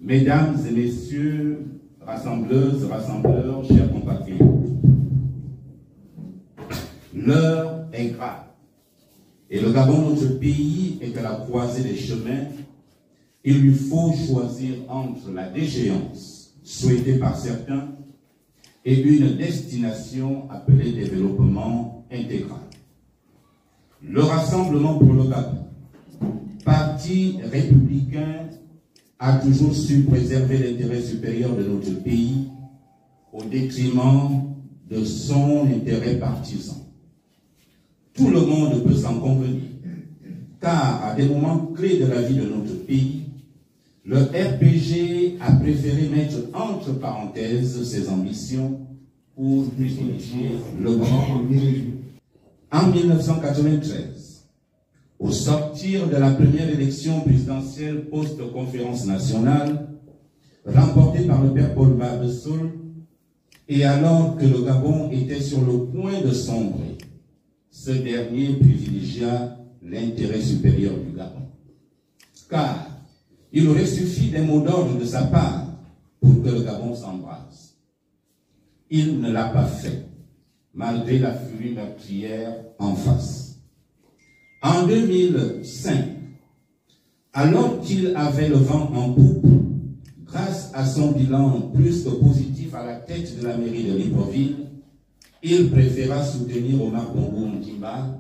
Mesdames et messieurs, rassembleuses, rassembleurs, chers compatriotes, l'heure est grave. Et le Gabon, notre pays, est à la croisée des chemins. Il lui faut choisir entre la déchéance, souhaitée par certains, et une destination appelée développement intégral. Le Rassemblement pour le Gabon, parti républicain, a toujours su préserver l'intérêt supérieur de notre pays au détriment de son intérêt partisan. Tout le monde peut s'en convenir, car à des moments clés de la vie de notre pays, le RPG a préféré mettre entre parenthèses ses ambitions pour privilégier le grand. En 1993, au sortir de la première élection présidentielle post-conférence nationale, remportée par le père Paul Babesol, et alors que le Gabon était sur le point de sombrer, ce dernier privilégia l'intérêt supérieur du Gabon. Car il aurait suffi d'un mot d'ordre de sa part pour que le Gabon s'embrase. Il ne l'a pas fait, malgré la furie meurtrière en face. En 2005, alors qu'il avait le vent en poupe, grâce à son bilan plus que positif à la tête de la mairie de Libreville, il préféra soutenir Omar Bongo Ndimba,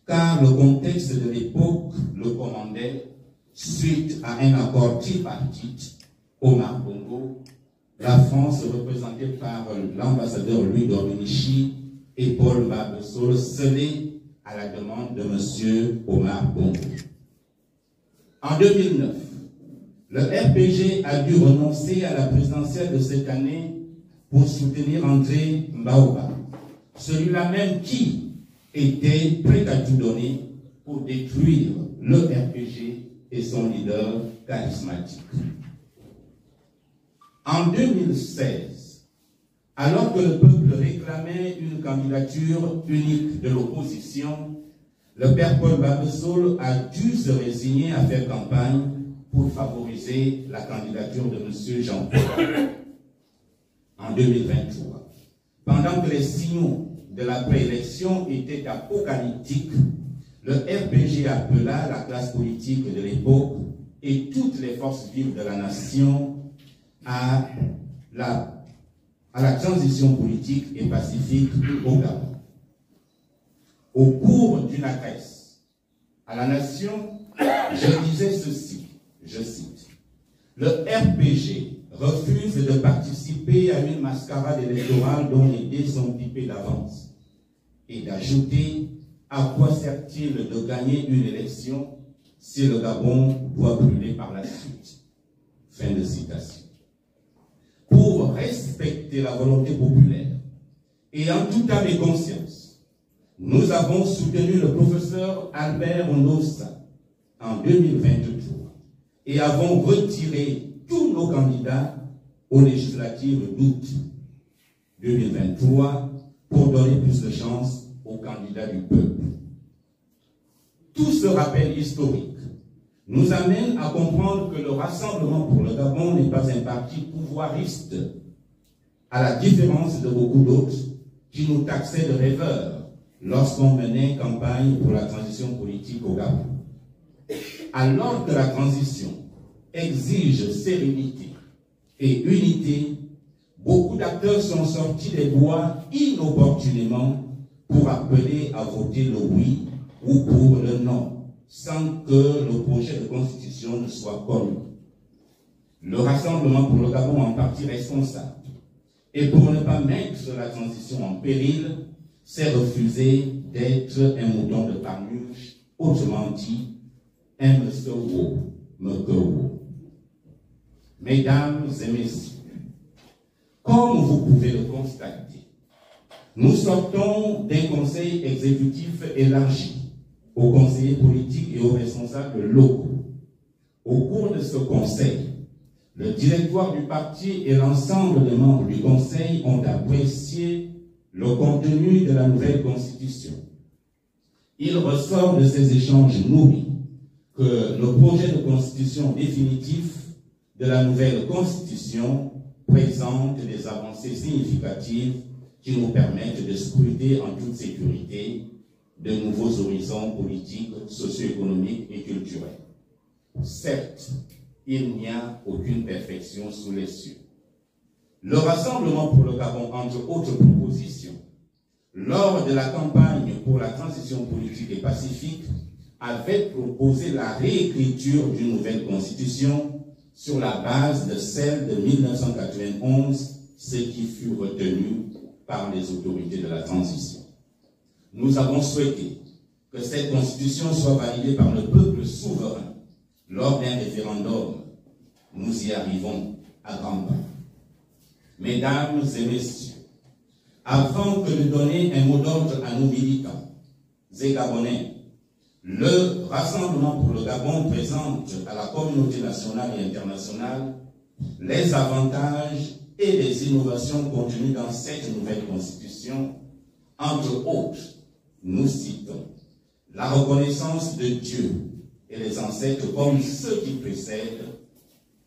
car le contexte de l'époque le commandait suite à un accord tripartite. Omar Bongo, la France représentée par l'ambassadeur Louis Dominici et Paul Babesol, scellé à la demande de M. Omar Bongo. En 2009, le RPG a dû renoncer à la présidentielle de cette année pour soutenir André Mbaouba, celui-là même qui était prêt à tout donner pour détruire le RPG et son leader charismatique. En 2016, alors que le peuple réclamait une candidature unique de l'opposition, le père Paul Babesol a dû se résigner à faire campagne pour favoriser la candidature de M. Jean-Paul. En 2023, pendant que les signaux de la préélection étaient apocalyptiques, le RPG appela la classe politique de l'époque et toutes les forces vives de la nation à la transition politique et pacifique au Gabon. Au cours d'une adresse à la nation, je disais ceci, je cite, « Le RPG refuse de participer à une mascarade électorale dont les dés sont pipés d'avance. » Et d'ajouter, à quoi sert-il de gagner une élection si le Gabon doit brûler par la suite? Fin de citation. Pour respecter la volonté populaire et en toute âme et conscience, nous avons soutenu le professeur Albert Ondossa en 2023 et avons retiré tous nos candidats aux législatives d'août 2023 pour donner plus de chance aux candidats du peuple. Tout ce rappel historique nous amène à comprendre que le Rassemblement pour le Gabon n'est pas un parti pouvoiriste, à la différence de beaucoup d'autres qui nous taxaient de rêveurs lorsqu'on menait campagne pour la transition politique au Gabon. Alors que la transition exige sérénité et unité, beaucoup d'acteurs sont sortis des bois inopportunément pour appeler à voter le oui ou pour le non, sans que le projet de constitution ne soit connu. Le Rassemblement pour le Gabon en partie responsable, et pour ne pas mettre la transition en péril, s'est refusé d'être un mouton de Panurge, autrement dit, un Msewo, Mekewo. Mesdames et messieurs, comme vous pouvez le constater, nous sortons d'un conseil exécutif élargi aux conseillers politiques et aux responsables locaux. Au cours de ce conseil, le directoire du parti et l'ensemble des membres du conseil ont apprécié le contenu de la nouvelle constitution. Il ressort de ces échanges nourris que le projet de constitution définitif de la nouvelle Constitution présente des avancées significatives qui nous permettent de scruter en toute sécurité de nouveaux horizons politiques, socio-économiques et culturels. Certes, il n'y a aucune perfection sous les cieux. Le Rassemblement pour le Gabon, entre autres propositions, lors de la campagne pour la transition politique et pacifique, avait proposé la réécriture d'une nouvelle constitution sur la base de celle de 1991, ce qui fut retenu par les autorités de la transition. Nous avons souhaité que cette constitution soit validée par le peuple souverain lors d'un référendum. Nous y arrivons à grands pas. Mesdames et messieurs, avant que de donner un mot d'ordre à nos militants et Gabonais, le Rassemblement pour le Gabon présente à la communauté nationale et internationale les avantages et les innovations contenues dans cette nouvelle constitution. Entre autres, nous citons la reconnaissance de Dieu et les ancêtres comme ceux qui précèdent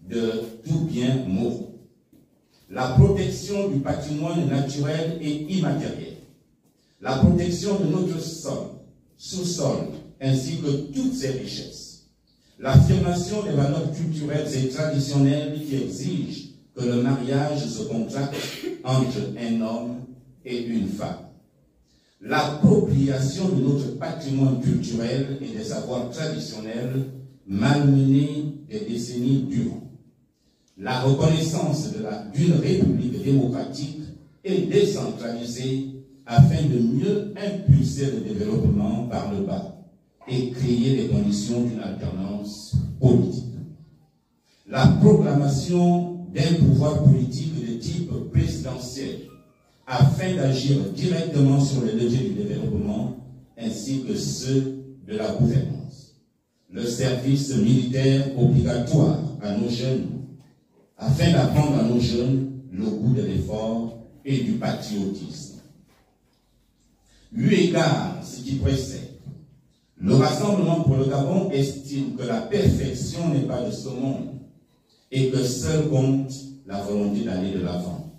de tout bien moral, la protection du patrimoine naturel et immatériel, la protection de notre sol, sous-sol, ainsi que toutes ses richesses, l'affirmation des valeurs culturelles et traditionnelles qui exigent que le mariage se contracte entre un homme et une femme, l'appropriation de notre patrimoine culturel et des savoirs traditionnels malmenés des décennies durant, la reconnaissance d'une république démocratique et décentralisée afin de mieux impulser le développement par le bas et créer les conditions d'une alternance politique. La proclamation d'un pouvoir politique de type présidentiel afin d'agir directement sur les leviers du développement ainsi que ceux de la gouvernance. Le service militaire obligatoire à nos jeunes afin d'apprendre à nos jeunes le goût de l'effort et du patriotisme. Eu égard à ce qui précède, le Rassemblement pour le Gabon estime que la perfection n'est pas de ce monde et que seul compte la volonté d'aller de l'avant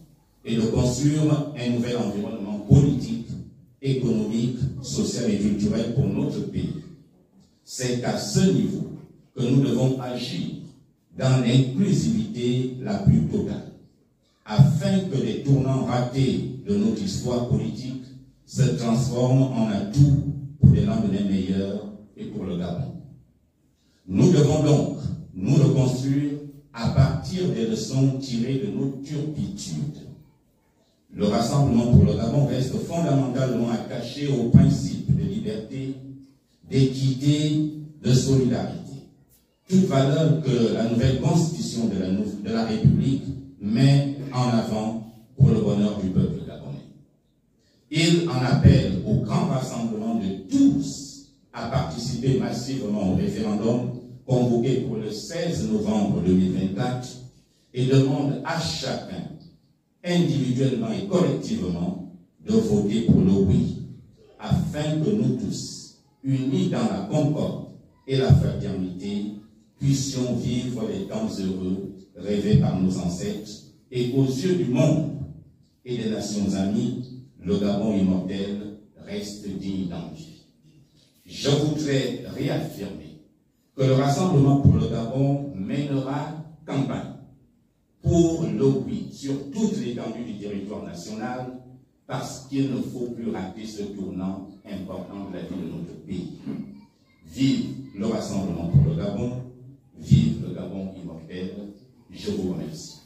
et de construire un nouvel environnement politique, économique, social et culturel pour notre pays. C'est à ce niveau que nous devons agir dans l'inclusivité la plus totale, afin que les tournants ratés de notre histoire politique se transforment en atouts pour des lendemains meilleurs et pour le Gabon. Nous devons donc nous reconstruire à partir des leçons tirées de nos turpitudes. Le Rassemblement pour le Gabon reste fondamentalement attaché aux principes de liberté, d'équité, de solidarité. Toute valeur que la nouvelle constitution de la République met en avant pour le bonheur du peuple gabonais. Il en appelle au grand rassemblement de tous à participer massivement au référendum convoqué pour le 16 novembre 2024 et demande à chacun, individuellement et collectivement, de voter pour le oui, afin que nous tous, unis dans la concorde et la fraternité, puissions vivre les temps heureux rêvés par nos ancêtres et qu'aux yeux du monde et des nations amies, le Gabon immortel reste digne d'envie. Je voudrais réaffirmer que le Rassemblement pour le Gabon mènera campagne pour le oui sur toute l'étendue du territoire national parce qu'il ne faut plus rater ce tournant important de la vie de notre pays. Vive le Rassemblement pour le Gabon, vive le Gabon immortel. Je vous remercie.